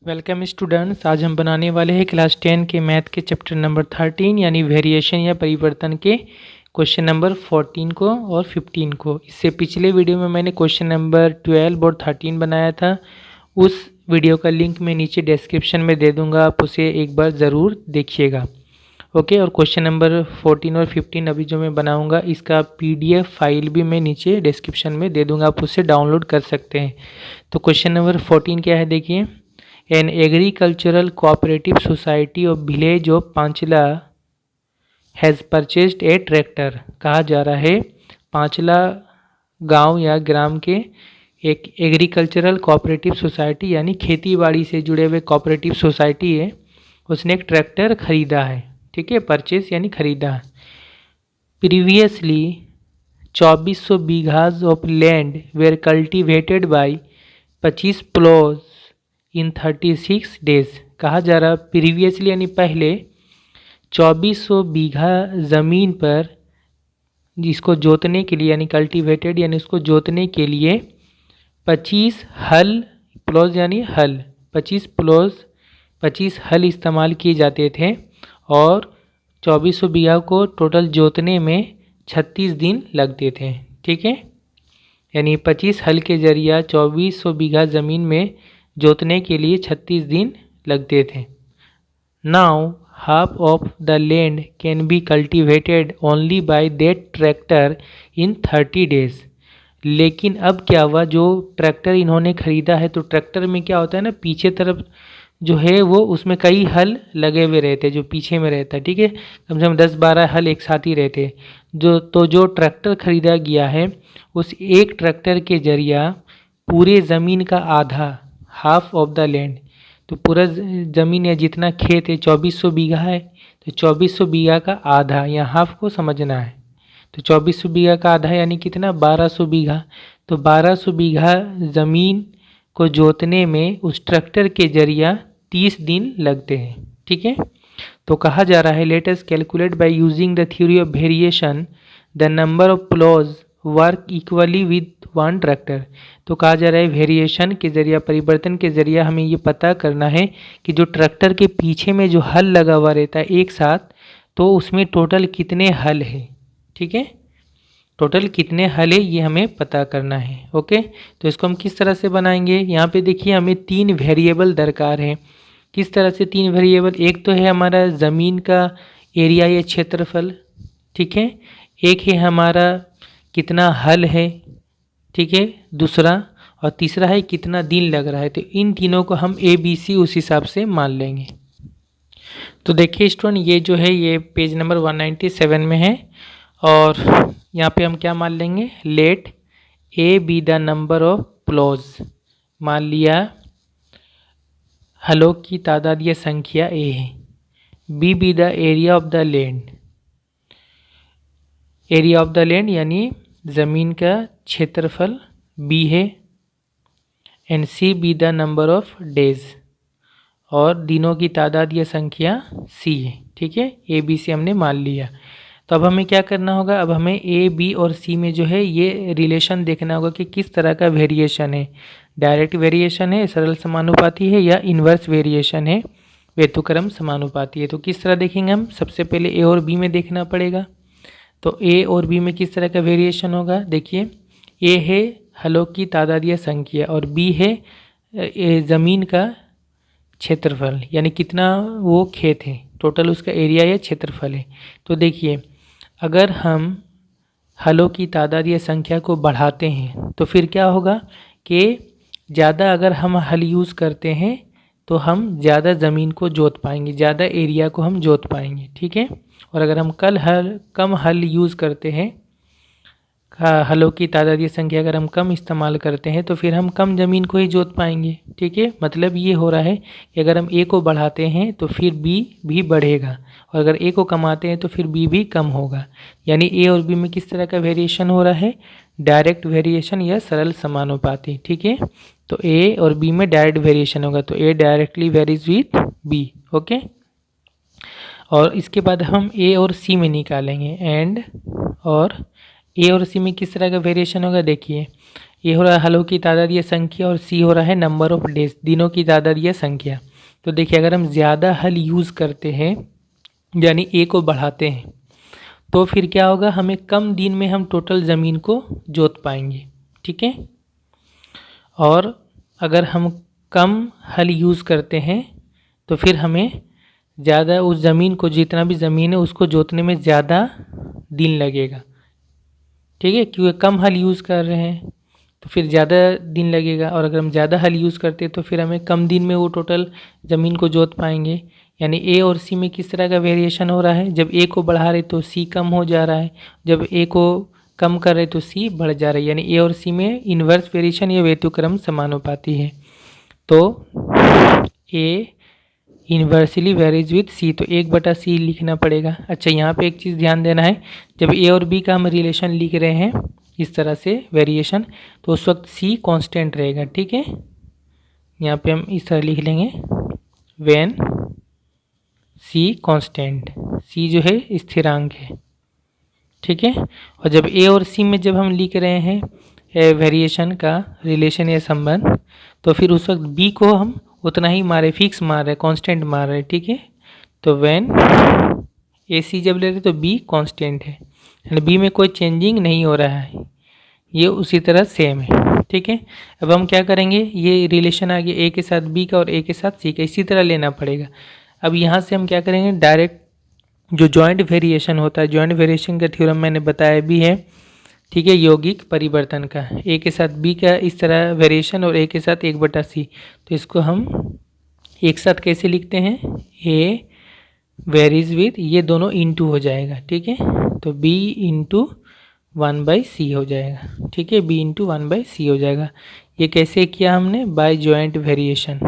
Welcome students. आज हम बनाने वाले हैं क्लास 10 के मैथ के चैप्टर नंबर 13 यानी वेरिएशन या परिवर्तन के क्वेश्चन नंबर 14 को और 15 को। इससे पिछले वीडियो में मैंने क्वेश्चन नंबर 12 और 13 बनाया था। उस वीडियो का लिंक मैं नीचे डिस्क्रिप्शन में दे दूंगा, आप उसे एक बार ज़रूर देखिएगा। ओके, और क्वेश्चन नंबर 14 और 15 अभी जो मैं बनाऊंगा इसका PDF फाइल भी मैं नीचे डिस्क्रिप्शन में दे दूंगा, आप उसे डाउनलोड कर सकते हैं। तो क्वेश्चन नंबर 14 क्या है, देखिए। An agricultural cooperative society of village of Panchla has purchased A tractor. कहा जा रहा है पांचला गांव या ग्राम के एक एग्रीकल्चरल कोऑपरेटिव सोसाइटी यानी खेती बाड़ी से जुड़े हुए कोऑपरेटिव सोसाइटी है, उसने एक ट्रैक्टर खरीदा है। ठीक है, परचेज यानी खरीदा है। Previously 2400 bighas of land were cultivated by 25 ploughs in 36 days. कहा जा रहा प्रीवियसली यानी पहले 2400 बीघा ज़मीन पर जिसको जोतने के लिए यानी कल्टिवेटेड यानी उसको जोतने के लिए 25 हल, प्लॉज यानी हल, 25 हल इस्तेमाल किए जाते थे और 2400 बीघा को टोटल जोतने में 36 दिन लगते थे। ठीक है, यानी 25 हल के जरिए 2400 बीघा ज़मीन में जोतने के लिए 36 दिन लगते थे। Now half of the land can be cultivated only by that tractor in 30 days. लेकिन अब क्या हुआ, जो ट्रैक्टर इन्होंने ख़रीदा है तो ट्रैक्टर में क्या होता है ना, पीछे तरफ जो है वो उसमें कई हल लगे हुए रहते हैं, जो पीछे में रहता है। ठीक है, कम से कम 10-12 हल एक साथ ही रहते जो ट्रैक्टर ख़रीदा गया है उस एक ट्रैक्टर के जरिया पूरे ज़मीन का आधा, हाफ ऑफ द लैंड, तो पूरा ज़मीन या जितना खेत है 2400 बीघा है, तो 2400 बीघा का आधा या हाफ को समझना है। तो 2400 बीघा का आधा यानी कितना, 1200 बीघा। तो 1200 बीघा ज़मीन को जोतने में उस ट्रैक्टर के जरिया 30 दिन लगते हैं। ठीक है, तो कहा जा रहा है let us calculate by using the theory of variation the number of applause work equally with one tractor. तो कहा जा रहा है वेरिएशन के जरिए, परिवर्तन के जरिए हमें ये पता करना है कि जो ट्रैक्टर के पीछे में जो हल लगा हुआ रहता है एक साथ, तो उसमें टोटल कितने हल है। ठीक है, टोटल कितने हल है ये हमें पता करना है। ओके, तो इसको हम किस तरह से बनाएंगे, यहाँ पे देखिए हमें 3 वेरिएबल दरकार है। किस तरह से 3 वेरिएबल, एक तो है हमारा ज़मीन का एरिया या क्षेत्रफल, ठीक है, एक है हमारा कितना हल है, ठीक है, दूसरा, और तीसरा है कितना दिन लग रहा है। तो इन तीनों को हम ABC उस हिसाब से मान लेंगे। तो देखिए स्टूडेंट, ये जो है ये पेज नंबर 197 में है और यहाँ पे हम क्या मान लेंगे, let A be the number of ploughs, मान लिया हलों की तादाद या संख्या A है, B be the area of the land, area of the land यानी ज़मीन का क्षेत्रफल B है, and C B the number of days, और दिनों की तादाद या संख्या C है। ठीक है, ABC हमने मान लिया। तो अब हमें क्या करना होगा, अब हमें A, B और C में जो है ये रिलेशन देखना होगा कि किस तरह का वेरिएशन है, डायरेक्ट वेरिएशन है, सरल समानुपाती है, या इन्वर्स वेरिएशन है, व्यतुक्रम समानुपाती है। तो किस तरह देखेंगे हम, सबसे पहले A और B में देखना पड़ेगा। तो A और B में किस तरह का वेरिएशन होगा, देखिए A है हलों की तादाद या संख्या और B है ज़मीन का क्षेत्रफल यानी कितना वो खेत है, टोटल उसका एरिया या क्षेत्रफल है। तो देखिए अगर हम हलों की तादाद या संख्या को बढ़ाते हैं तो फिर क्या होगा कि ज़्यादा अगर हम हल यूज़ करते हैं तो हम ज़्यादा ज़मीन को जोत पाएंगे, ज़्यादा एरिया को हम जोत पाएंगे। ठीक है, और अगर हम कम हल यूज़ करते हैं, हलों की तादाद या संख्या अगर हम कम इस्तेमाल करते हैं तो फिर हम कम ज़मीन को ही जोत पाएंगे। ठीक है, मतलब ये हो रहा है कि अगर हम A को बढ़ाते हैं तो फिर B भी बढ़ेगा, और अगर A को कमाते हैं तो फिर B भी कम होगा। यानी A और B में किस तरह का वेरिएशन हो रहा है, डायरेक्ट वेरिएशन या सरल समानुपाती। ठीक है, तो A और B में डायरेक्ट वेरिएशन होगा, तो A directly varies with B। Okay, और इसके बाद हम A और C में निकालेंगे, एंड और A और C में किस तरह का वेरिएशन होगा, देखिए ए हो रहा है हलों की तादाद या संख्या और सी हो रहा है नंबर ऑफ डेज, दिनों की तादाद या संख्या। तो देखिए अगर हम ज़्यादा हल यूज़ करते हैं यानी ए को बढ़ाते हैं तो फिर क्या होगा, हमें कम दिन में हम टोटल ज़मीन को जोत पाएंगे। ठीक है, और अगर हम कम हल यूज़ करते हैं तो फिर हमें ज़्यादा उस ज़मीन को, जितना भी ज़मीन है उसको जोतने में ज़्यादा दिन लगेगा। ठीक है, क्योंकि कम हल यूज़ कर रहे हैं तो फिर ज़्यादा दिन लगेगा, और अगर हम ज़्यादा हल यूज़ करते हैं तो फिर हमें कम दिन में वो टोटल ज़मीन को जोत पाएंगे। यानी ए और सी में किस तरह का वेरिएशन हो रहा है, जब ए को बढ़ा रहे तो सी कम हो जा रहा है, जब ए को कम कर रहे तो सी बढ़ जा रहा है। यानी ए और सी में इन्वर्स वेरिएशन या व्यतिक्रम समानुपाती है। तो ए इन्वर्सली वेरीज विथ सी, तो 1/c लिखना पड़ेगा। अच्छा, यहाँ पे एक चीज़ ध्यान देना है, जब ए और बी का हम रिलेशन लिख रहे हैं इस तरह से वेरिएशन, तो उस वक्त सी कांस्टेंट रहेगा। ठीक है, यहाँ पे हम इस तरह लिख लेंगे व्हेन सी कांस्टेंट, सी जो है स्थिरांक है। ठीक है, और जब ए और सी में जब हम लिख रहे हैं वेरिएशन का रिलेशन या संबंध, तो फिर उस वक्त बी को हम उतना ही मारे, फिक्स मार रहे, कांस्टेंट मार रहे। ठीक है, तो व्हेन ए सी जब ले रहे तो बी कांस्टेंट है, यानी बी में कोई चेंजिंग नहीं हो रहा है, ये उसी तरह सेम है। ठीक है, अब हम क्या करेंगे, ये रिलेशन आ गया ए के साथ बी का और ए के साथ सी का, इसी तरह लेना पड़ेगा। अब यहाँ से हम क्या करेंगे, डायरेक्ट जो जॉइंट वेरिएशन होता है, जॉइंट वेरिएशन का थ्योरम मैंने बताया भी है। ठीक है, यौगिक परिवर्तन का, ए के साथ बी का इस तरह वेरिएशन और ए के साथ 1/c, तो इसको हम एक साथ कैसे लिखते हैं, ए वेरीज विथ, ये दोनों इंटू हो जाएगा। ठीक है, तो b इंटू 1/c हो जाएगा। ठीक है, b इंटू 1/c हो जाएगा। ये कैसे किया हमने, बाय जॉइंट वेरिएशन,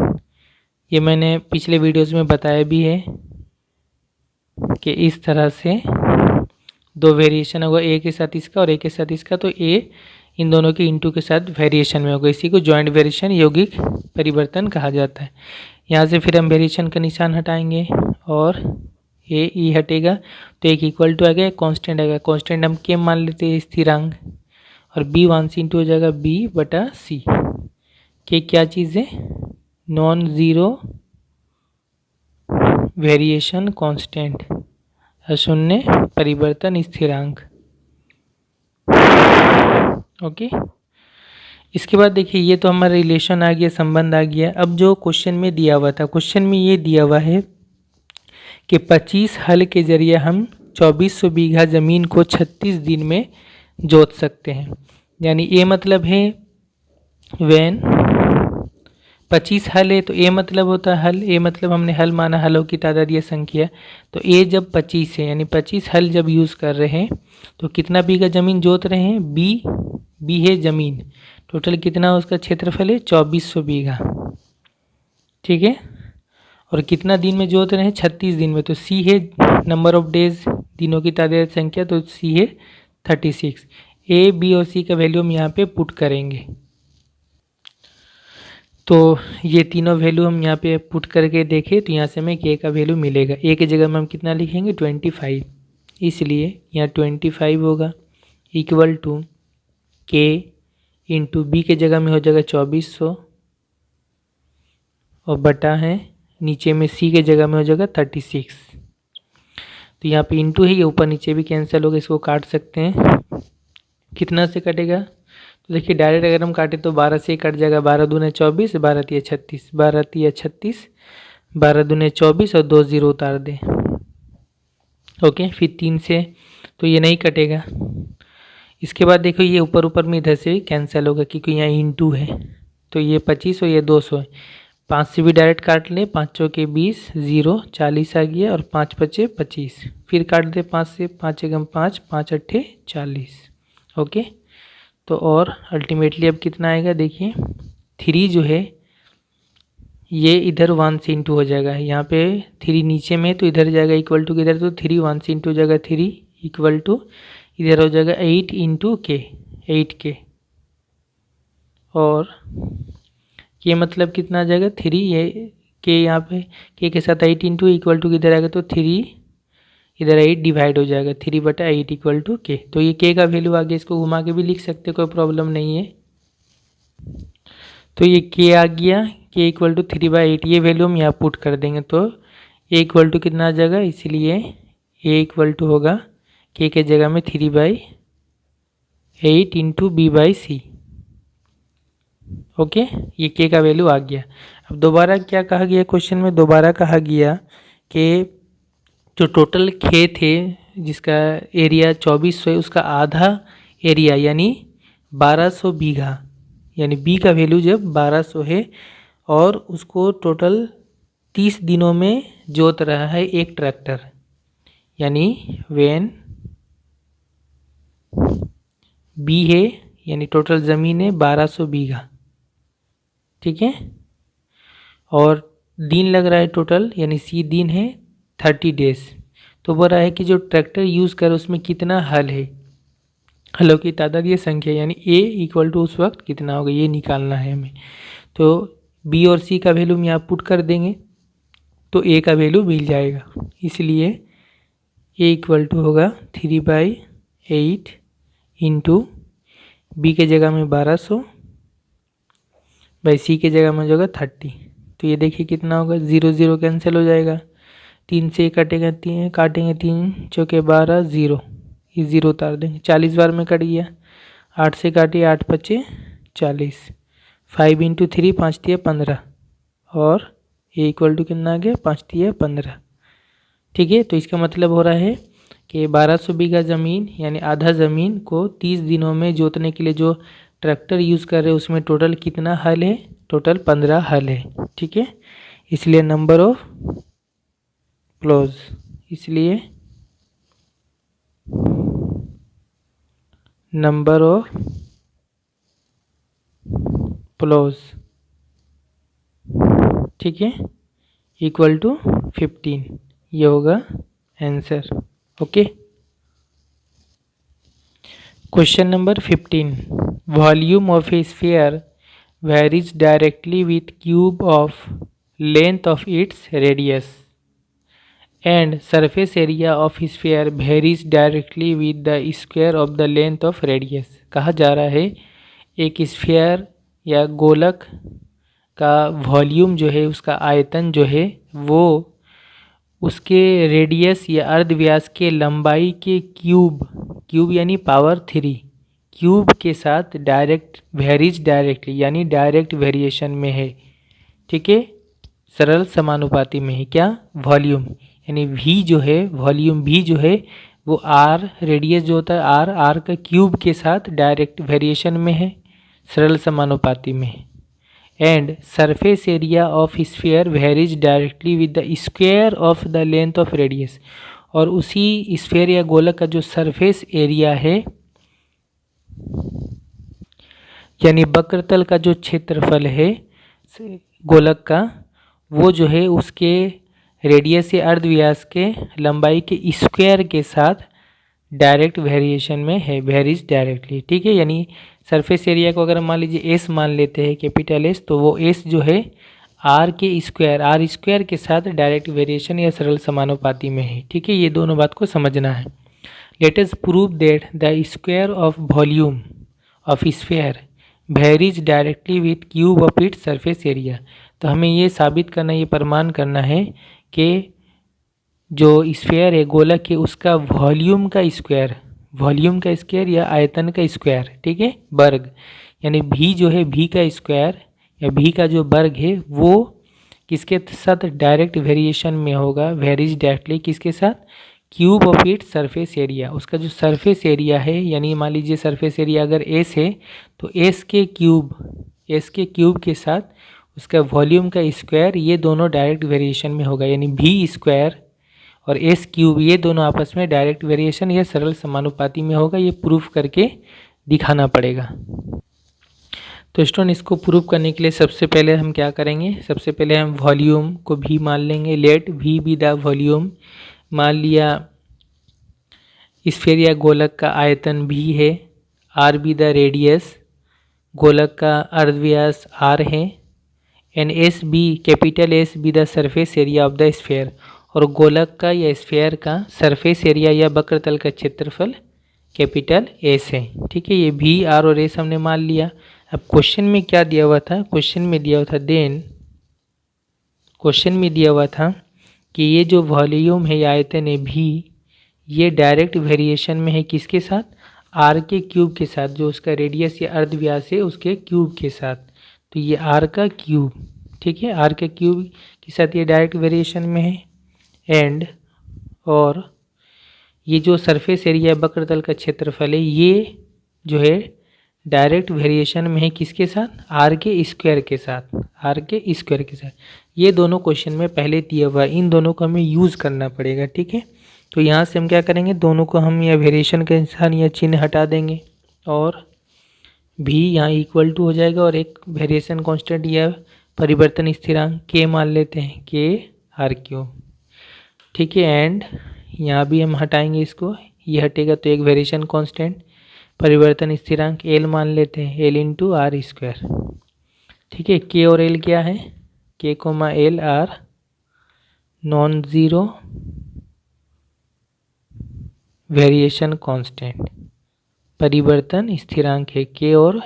ये मैंने पिछले वीडियोज़ में बताया भी है कि इस तरह से दो वेरिएशन होगा, ए के साथ इसका और ए के साथ इसका, तो ए इन दोनों के इंटू के साथ वेरिएशन में होगा, इसी को जॉइंट वेरिएशन यौगिक परिवर्तन कहा जाता है। यहाँ से फिर हम वेरिएशन का निशान हटाएंगे और ए ई हटेगा तो एक इक्वल टू आ गया, कांस्टेंट आएगा, कांस्टेंट हम के मान लेते हैं स्थिरांक, और बी 1 इंटू हो जाएगा b/c। के क्या चीज़ है, नॉन ज़ीरो वेरिएशन कांस्टेंट, अशून्य परिवर्तन स्थिरांक। ओके, इसके बाद देखिए ये तो हमारा रिलेशन आ गया, संबंध आ गया। अब जो क्वेश्चन में दिया हुआ था, क्वेश्चन में ये दिया हुआ है कि 25 हल के जरिए हम 2400 बीघा ज़मीन को 36 दिन में जोत सकते हैं। यानी ये मतलब है व्हेन 25 हल है तो ए मतलब होता है हल, ए मतलब हमने हल माना हलों की तादाद या संख्या, तो ए जब 25 है यानी 25 हल जब यूज़ कर रहे हैं तो कितना बीघा ज़मीन जोत रहे हैं, बी है ज़मीन, टोटल कितना उसका क्षेत्रफल है 2400 बीघा। ठीक है, और कितना दिन में जोत रहे हैं, 36 दिन में, तो सी है नंबर ऑफ डेज, दिनों की तादाद संख्या, तो सी है 36। ए बी और सी का वैल्यू हम यहाँ पे पुट करेंगे, तो ये तीनों वैल्यू हम यहाँ पे पुट करके देखें तो यहाँ से हमें के का वैल्यू मिलेगा। ए के जगह में हम कितना लिखेंगे 25, इसलिए यहाँ 25 होगा इक्वल टू के इंटू बी के जगह में हो जाएगा 2400 और बटा है नीचे में सी के जगह में हो जाएगा 36। तो यहाँ पे इंटू है, ये ऊपर नीचे भी कैंसिल होगा, इसको काट सकते हैं, कितना से कटेगा, तो देखिए डायरेक्ट अगर हम काटें तो 12 से ही कट जाएगा, 12 दूने 24, 12 तिया 36, 12 तिया 36, 12 दूने 24 और 2 0 उतार दें। ओके, फिर 3 से तो ये नहीं कटेगा। इसके बाद देखो ये ऊपर ऊपर में इधर से भी कैंसिल होगा क्योंकि यहाँ इंटू है, तो ये 25 और ये 200 है, 5 से भी डायरेक्ट काट ले, 5 चौके 20, 0 40 आ गया और 5 5 25, फिर काट दे 5 से, 5 एकम 5, 5 8 40। ओके, तो और अल्टीमेटली अब कितना आएगा, देखिए 3 जो है ये इधर 1 से इंटू हो जाएगा, यहाँ पे 3 नीचे में तो इधर जाएगा इक्वल टू किधर, तो 3 1 से इंटू हो जाएगा, 3 इक्वल टू इधर हो जाएगा 8 इंटू के, 8 के, और ये मतलब कितना आ जाएगा 3, ये के यहाँ पे के साथ 8 इंटू इक्वल टू किधर आएगा, तो 3 इधर 8 डिवाइड हो जाएगा, 3/8 इक्वल टू के। तो ये के का वैल्यू आ गया, इसको घुमा के भी लिख सकते, कोई प्रॉब्लम नहीं है। तो ये के आ गया, के इक्वल टू 3/8, ये वैल्यू हम यहाँ पुट कर देंगे तो ए इक्वल टू कितना आ जाएगा, इसलिए ए इक्वल टू होगा के जगह में 3/8 इंटू B/C। ओके, ये के का वैल्यू आ गया। अब दोबारा क्या कहा गया क्वेश्चन में, दोबारा कहा गया कि जो टोटल खेत है जिसका एरिया 2400 है, उसका आधा एरिया यानी 1200 बीघा, यानी बी का वैल्यू जब 1200 है और उसको टोटल 30 दिनों में जोत रहा है एक ट्रैक्टर, यानी वेन बी है यानी टोटल ज़मीन है 1200 बीघा, ठीक है, और दिन लग रहा है टोटल, यानी सी दिन है 30 डेज। तो बोल रहा है कि जो ट्रैक्टर यूज़ कर उसमें कितना हल है, हलों की तादाद ये संख्या, यानी ए इक्वल टू उस वक्त कितना होगा ये निकालना है हमें। तो बी और सी का वैल्यू हम यहाँ पुट कर देंगे तो ए का वैल्यू मिल जाएगा, इसलिए ए इक्वल टू होगा 3/8 इंटू बी के जगह में 1200 बाई सी के जगह में जो होगा 30। तो ये देखिए कितना होगा, 0 0 कैंसिल हो जाएगा, 3 से कटेगा, 3 काटेंगे, 3 चौके 12, 0, ये 0 उतार देंगे, 40 बार में कट गया, 8 से काटिए, 8 पचे 40, 5 इंटू 3 5 तिया 15 और ए इक्वल टू कितना आ गया 5 तिया 15, ठीक है। तो इसका मतलब हो रहा है कि 1200 बीघा ज़मीन यानी आधा ज़मीन को 30 दिनों में जोतने के लिए जो ट्रैक्टर यूज़ कर रहे हैं उसमें टोटल कितना हल है, टोटल 15 हल है, ठीक है। इसलिए नंबर ऑफ प्लॉज, इसलिए नंबर ऑफ प्लॉज, ठीक है, इक्वल टू 15, ये होगा answer. Okay, question number 15, volume of A sphere varies directly with cube of length of its radius and surface area of sphere varies directly with the square of the length of radius। कहा जा रहा है एक sphere या गोलक का volume जो है, उसका आयतन जो है वो उसके रेडियस या अर्धव्यास के लंबाई के क्यूब यानी पावर 3 क्यूब के साथ डायरेक्ट वेरीज डायरेक्टली यानी डायरेक्ट वेरिएशन में है, ठीक है, सरल समानुपाती में है। क्या, वॉल्यूम यानी वी जो है, वॉल्यूम वी जो है वो आर रेडियस जो होता है आर का क्यूब के साथ डायरेक्ट वेरिएशन में है, सरल समानुपाती में है। And surface area of sphere varies directly with the square of the length of radius, और उसी स्फीयर या गोलक का जो सरफेस एरिया है यानी वक्रतल का जो क्षेत्रफल है गोलक का, वो जो है उसके रेडियस या अर्धव्यास के लंबाई के स्क्वायर के साथ डायरेक्ट वेरिएशन में है, वेरीज डायरेक्टली, ठीक है। यानी सरफेस एरिया को अगर मान लीजिए एस मान लेते हैं, कैपिटल एस, तो वो एस जो है आर स्क्वायर के साथ डायरेक्ट वेरिएशन या सरल समानुपाती में है, ठीक है। ये दोनों बात को समझना है। Let us prove that the square of volume of sphere varies directly with cube of its surface area. तो हमें ये साबित करना, ये प्रमाण करना है कि जो स्फीयर है गोलक है उसका वॉल्यूम का स्क्वायर या आयतन का स्क्वायर, ठीक है, वर्ग, यानी भी जो है भी का स्क्वायर या भी का जो वर्ग है वो किसके साथ डायरेक्ट वेरिएशन में होगा, वेरीज डायरेक्टली किसके साथ, cube of it surface area, उसका जो सरफेस एरिया है, यानी मान लीजिए सरफेस एरिया अगर एस है तो एस के क्यूब के साथ उसका वॉल्यूम का स्क्वायर, ये दोनों डायरेक्ट वेरिएशन में होगा, यानी भी स्क्वायर और एस क्यूब ये दोनों आपस में डायरेक्ट वेरिएशन या सरल समानुपाती में होगा। ये प्रूफ करके दिखाना पड़ेगा। तो स्टूडेंट इसको प्रूव करने के लिए सबसे पहले हम क्या करेंगे, सबसे पहले हम वॉल्यूम को भी मान लेंगे। Let V be the volume, मान लिया स्फीयर या गोलक का आयतन भी है, आर बी द रेडियस, गोलक का अर्धव्यास आर है, and S be capital S be the surface area of the sphere, और गोलक का या स्फीयर का सरफेस एरिया या वक्रतल का क्षेत्रफल कैपिटल एस है, ठीक है। ये भी आर और एस हमने मान लिया। अब क्वेश्चन में क्या दिया हुआ था, क्वेश्चन में दिया हुआ था कि ये जो वॉल्यूम है या आयतन है भी, ये डायरेक्ट वेरिएशन में है किसके साथ, आर के क्यूब के साथ, जो उसका रेडियस या अर्धव्यास है उसके क्यूब के साथ। तो ये आर का क्यूब, ठीक है, आर के क्यूब के साथ ये डायरेक्ट वेरिएशन में है। एंड और ये जो सरफेस एरिया है, वक्रतल का क्षेत्रफल है, ये जो है डायरेक्ट वेरिएशन में है किसके साथ, आर के स्क्वायर के साथ, आर के स्क्वायर के साथ। ये दोनों क्वेश्चन में पहले दिया हुआ है, इन दोनों को हमें यूज़ करना पड़ेगा, ठीक है। तो यहाँ से हम क्या करेंगे, दोनों को हम या वेरिएशन के निशान या चिन्ह हटा देंगे और भी यहाँ इक्वल टू हो जाएगा और एक वेरिएशन कांस्टेंट या परिवर्तन स्थिरांक के मान लेते हैं, के आर क्यूब, ठीक है। एंड यहाँ भी हम हटाएंगे इसको, ये हटेगा तो एक वेरिएशन कांस्टेंट परिवर्तन स्थिरांक एल मान लेते हैं, एल इंटू आर स्क्वायर, ठीक है। के और एल क्या है, K comma L R non zero variation constant, परिवर्तन स्थिरांक है के और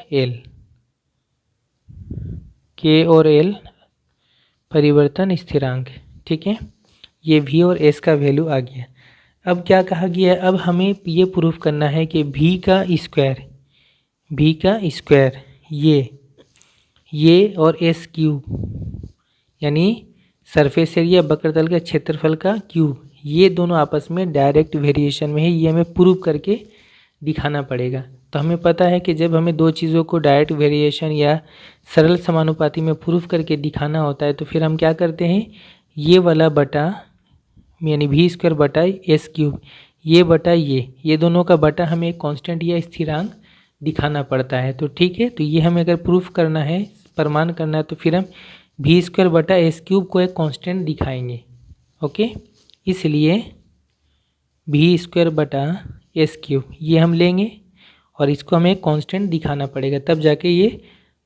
एल परिवर्तन स्थिरांक, ठीक है। ये v और s का वैल्यू आ गया। अब क्या कहा गया है, अब हमें ये प्रूफ करना है कि v का स्क्वायर ये और s क्यूब यानी सरफेस एरिया वक्रतल का क्षेत्रफल का क्यूब, ये दोनों आपस में डायरेक्ट वेरिएशन में है, ये हमें प्रूव करके दिखाना पड़ेगा। तो हमें पता है कि जब हमें दो चीज़ों को डायरेक्ट वेरिएशन या सरल समानुपाती में प्रूफ करके दिखाना होता है तो फिर हम क्या करते हैं, ये वाला बटा यानी v स्क्वायर बटा s क्यूब, ये बटा ये दोनों का बटा हमें एक कांस्टेंट या स्थिरांक दिखाना पड़ता है। तो ठीक है, तो ये हमें अगर प्रूफ करना है, प्रमाण करना है, तो फिर हम v स्क्वायर बटा s क्यूब को एक कांस्टेंट दिखाएंगे, ओके। इसलिए v स्क्वायर बटा s क्यूब ये हम लेंगे और इसको हमें कांस्टेंट दिखाना पड़ेगा, तब जाके ये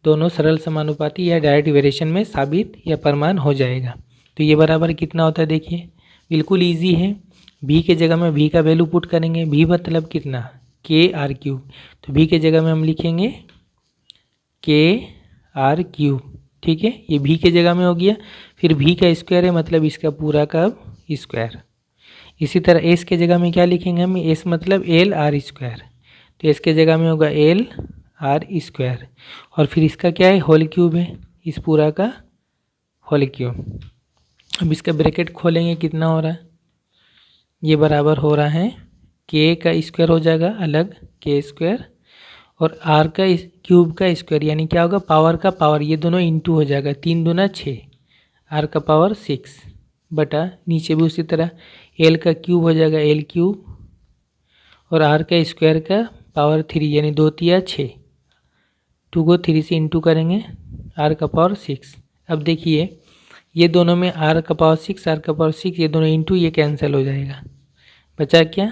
दोनों सरल समानुपाती या डायरेक्ट वेरिएशन में साबित या प्रमाण हो जाएगा। तो ये बराबर कितना होता है, देखिए बिल्कुल इजी है। v के जगह में v का वैल्यू पुट करेंगे, v मतलब कितना, के आर क्यूब, तो v के जगह में हम लिखेंगे के आर क्यूब, ठीक है। ये v के जगह में हो गया। फिर v का स्क्वायर है मतलब इसका पूरा का स्क्वायर। इसी तरह s के जगह में क्या लिखेंगे हम, s मतलब एल आर स्क्वायर, तो s के जगह में होगा एल आर स्क्वायर और फिर इसका क्या है, होल क्यूब है, इस पूरा का होल क्यूब। अब इसका ब्रैकेट खोलेंगे, कितना हो रहा है, ये बराबर हो रहा है के का स्क्वायर हो जाएगा अलग, के स्क्वायर, और आर का क्यूब का स्क्वायर यानी क्या होगा, पावर का पावर, ये दोनों इंटू हो जाएगा, 3 दूना 6, आर का पावर 6 बटा नीचे भी उसी तरह एल का क्यूब हो जाएगा एल क्यूब और आर का स्क्वायर का पावर 3 यानी 2 तिया 6, 2 को 3 से इंटू करेंगे, आर का पावर 6। अब देखिए ये दोनों में आर का पावर 6 आर का पावर 6 ये दोनों इंटू, ये कैंसिल हो जाएगा, बचा क्या,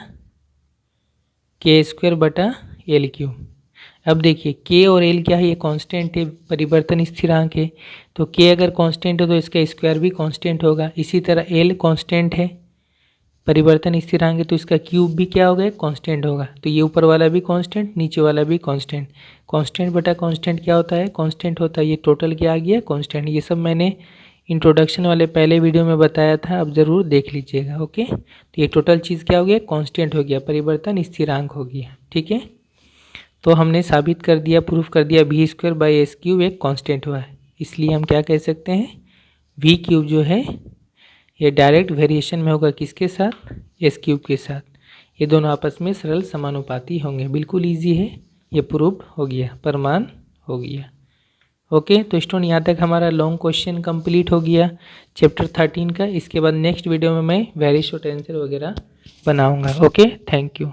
के स्क्वायर बटा एल क्यूब। अब देखिए के और एल क्या है, ये कांस्टेंट है, परिवर्तन स्थिरांक है, तो के अगर कांस्टेंट है तो इसका स्क्वायर भी कांस्टेंट होगा। इसी तरह एल कांस्टेंट है, परिवर्तन स्थिरांक है, तो इसका क्यूब भी क्या होगा, कांस्टेंट होगा। तो ये ऊपर वाला भी कांस्टेंट, नीचे वाला भी कांस्टेंट, कांस्टेंट बटा कांस्टेंट क्या होता है, कांस्टेंट होता है। ये टोटल क्या आ गया, कांस्टेंट। ये सब मैंने इंट्रोडक्शन वाले पहले वीडियो में बताया था, अब ज़रूर देख लीजिएगा, ओके। तो ये टोटल चीज़ क्या हो गया, कांस्टेंट हो गया, परिवर्तन स्थिरांक हो गया, ठीक है। तो हमने साबित कर दिया, प्रूफ कर दिया v square by S cube एक कांस्टेंट हुआ है, इसलिए हम क्या कह सकते हैं, v क्यूब जो है ये डायरेक्ट वेरिएशन में होगा किसके साथ, एस क्यूब के साथ। ये दोनों आपस में सरल समानुपाती होंगे, बिल्कुल ईजी है, ये प्रूफ हो गया, प्रमाण हो गया, ओके। तो स्टूडेंट यहाँ तक हमारा लॉन्ग क्वेश्चन कंप्लीट हो गया चैप्टर 13 का। इसके बाद नेक्स्ट वीडियो में मैं वेरी शॉर्ट आंसर वगैरह बनाऊंगा, ओके। Thank you.